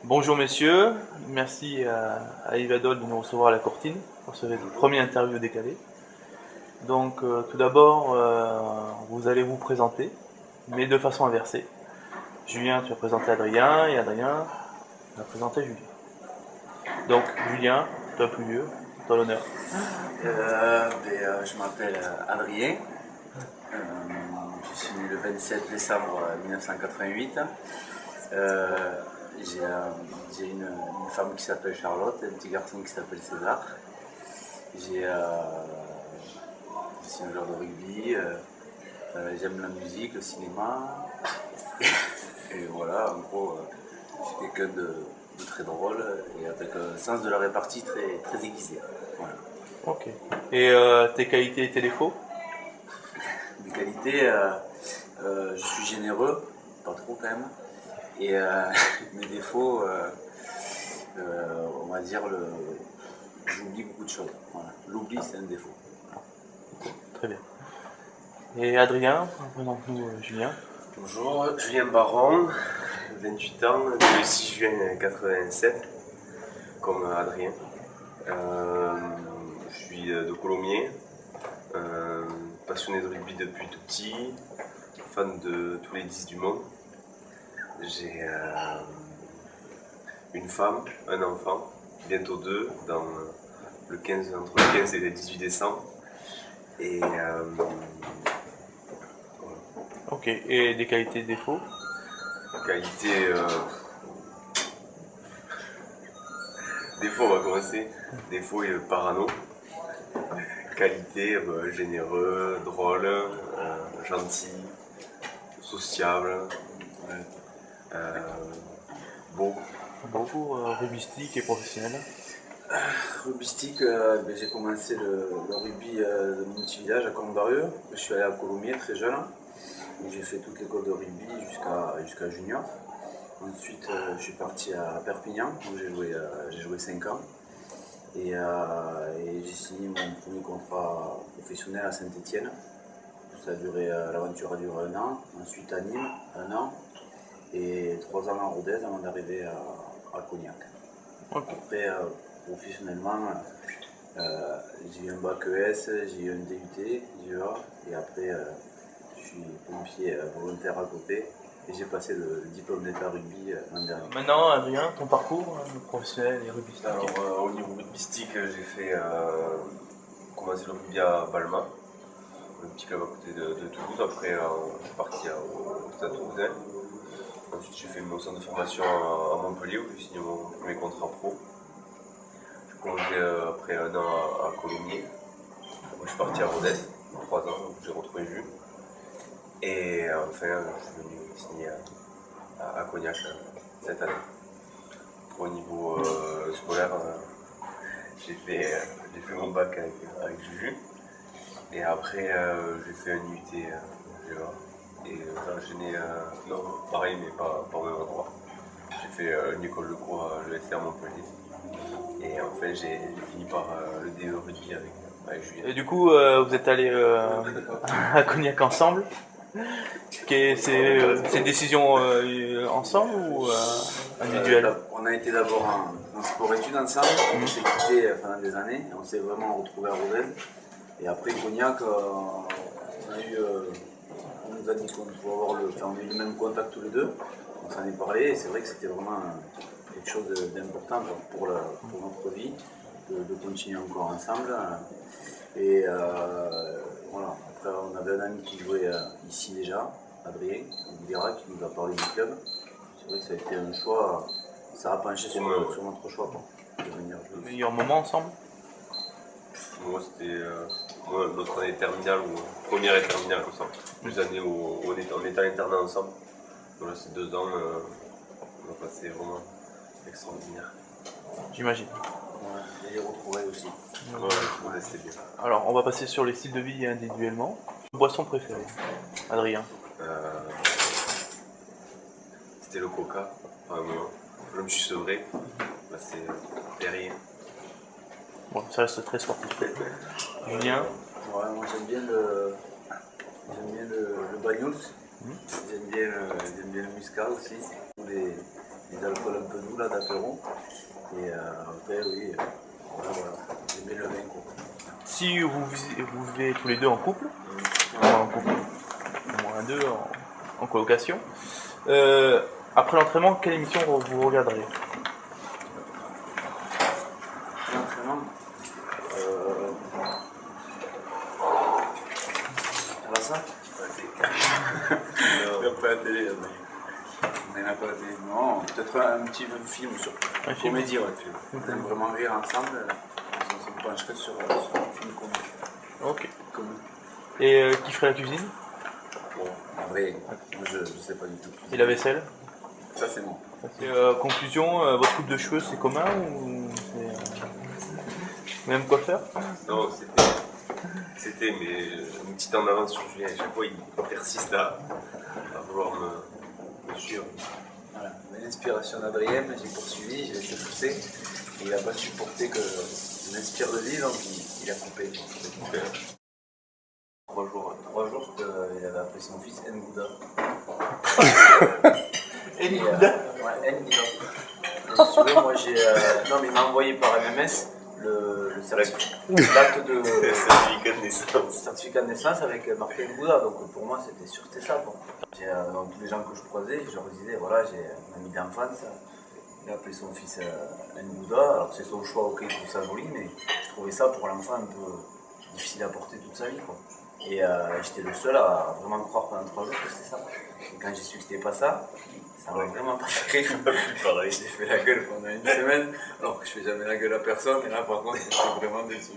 Bonjour messieurs, merci à Yves Adol de nous recevoir à la Courtine pour ce premier interview décalé. Donc tout d'abord, vous allez vous présenter, mais de façon inversée. Julien, tu vas présenter Adrien, et Adrien va présenter Julien. Donc Julien, toi plus vieux, toi l'honneur. Je m'appelle Adrien. Je suis né le 27 décembre 1988. J'ai une femme qui s'appelle Charlotte et un petit garçon qui s'appelle César. J'ai, euh, je suis un joueur de rugby. J'aime la musique, le cinéma. Et voilà, en gros, je suis quelqu'un de très drôle et avec un sens de la répartie très, très aiguisé. Voilà. Ok. Et tes qualités et tes défauts? Mes qualités, je suis généreux, pas trop quand même. Et mes défauts, on va dire, j'oublie beaucoup de choses. Voilà. L'oubli, c'est un défaut. Très bien. Et Adrien, présente-nous Julien. Bonjour, Julien Baron, 28 ans, le 6 juin 87, comme Adrien. Je suis de Colomiers, passionné de rugby depuis tout petit, fan de tous les 10 du monde. J'ai une femme, un enfant, bientôt deux, entre le 15 et le 18 décembre. Et voilà. Ok. Et des qualités et défauts? Qualité. Défaut, on va commencer. Défaut, parano. Qualité, généreux, drôle, gentil, sociable, beau. Beaucoup rugbyistique et professionnel. Rugbyistique, j'ai commencé le rugby de mon petit village à Combe-Barieux. Je suis allé à Colomiers très jeune, où j'ai fait toute l'école de rugby jusqu'à junior. Ensuite, je suis parti à Perpignan, où j'ai joué 5 ans. Et j'ai signé mon premier contrat professionnel à Saint-Étienne. L'aventure a duré 1 an. Ensuite à Nîmes, 1 an. Et 3 ans à Rodez avant d'arriver à Cognac. Ok. Après, professionnellement, j'ai eu un bac ES, j'ai eu un DUT, JEA, et après, je suis pompier volontaire à côté. Et j'ai passé le diplôme d'état rugby l'an dernier. Maintenant, Adrien, ton parcours professionnel et rugbystique. Alors, au niveau rugbyistique, j'ai fait commencé le rugby à Balma, un petit club à côté de Toulouse. Après, je suis parti au Stade Toulousain. Ensuite, j'ai fait mon centre de formation à Montpellier où j'ai signé mon premier contrat pro. Je suis prolongé après 1 an à Colomiers. Après, je suis parti à Rodez, 3 ans, où j'ai retrouvé Jules. Et enfin, je suis venu signer à Cognac cette année. Au niveau scolaire, j'ai fait mon bac avec Juju. Et après, j'ai fait un UT GEA. Et j'ai enchaîné, non, pareil, mais pas au même endroit. J'ai fait une école de cours à l'ESR Montpellier. Et enfin, j'ai fini par le DE rugby avec Julien. Et du coup, vous êtes allés à Cognac ensemble. C'est une décision ensemble ou individuelle? On a été d'abord en sport-études ensemble, on s'est quittés pendant des années, on s'est vraiment retrouvés à Rodez. Et après Cognac, on nous a dit qu'on pouvait on a eu le même contact tous les deux, on s'en est parlé et c'est vrai que c'était vraiment quelque chose d'important pour notre vie, de continuer encore ensemble. Et voilà, après on avait un ami qui jouait ici déjà, Adrien Guillera, qui nous a parlé du club. C'est vrai que ça a été un choix, ça a penché sur notre choix de venir jouer. Meilleur moment ensemble? Moi, c'était notre année terminale, ou première et terminale ensemble. Plus années où on était en internat ensemble. Voilà, ces 2 ans, on a passé vraiment extraordinaire. J'imagine. Ouais, et les retrouvailles aussi. Ouais, c'était bien. Alors, on va passer sur les styles de vie individuellement. Boisson préférée, Adrien. C'était le coca, vraiment. Je me suis sevré. Là, c'est Perrier. Bon, ça reste très sportif. Julien. Ouais, moi j'aime bien le Banyuls. J'aime bien le Muscat aussi. des alcools un peu doux là d'apéro. Et après, oui, voilà, j'aimais le vin, quoi. Si vous vivez tous les deux en couple, en couple, au moins deux en colocation, après l'entraînement, quelle émission vous regarderez? L'entraînement, à la salle. Non. Pas la télé, mais n'a pas la télé. Non, peut-être un petit film sur Un film. comédie, ouais, film. On aime vraiment rire ensemble. On se pencherait sur un film Ok. comique. Et qui ferait la cuisine? Bon, en vrai, moi je sais pas du tout. Et la vaisselle? Ça c'est bon. Et, conclusion, votre coupe de cheveux c'est commun ou c'est même quoi faire? Non, c'était mais une petite en avance sur Julien. À chaque fois, il persiste à vouloir me suivre. Voilà. L'inspiration d'Adrien, j'ai poursuivi, j'ai laissé pousser. Et il n'a pas supporté que je m'inspire de lui, donc il a coupé. 3 jours qu'il avait appelé son fils Ngouda. Ngouda? Ouais, Ngouda. Et si tu veux, moi j'ai. Non, mais il m'a envoyé par MMS le l'acte de certificat de naissance avec marqué Ngouda. Donc pour moi, c'était sûr que c'était ça, quoi. Dans tous les gens que je croisais, je leur disais voilà, j'ai un ami d'enfance. Il a appelé son fils Ngouda. Alors c'est son choix, ok, je trouve ça joli, mais je trouvais ça pour l'enfant un peu difficile à porter toute sa vie, quoi. Et j'étais le seul à vraiment croire pendant 3 jours que c'était ça. Et quand j'ai su que c'était pas ça, ça m'a vraiment pas fait rire. Pareil. J'ai fait la gueule pendant une semaine, alors que je fais jamais la gueule à personne. Et là, par contre, j'étais vraiment déçu.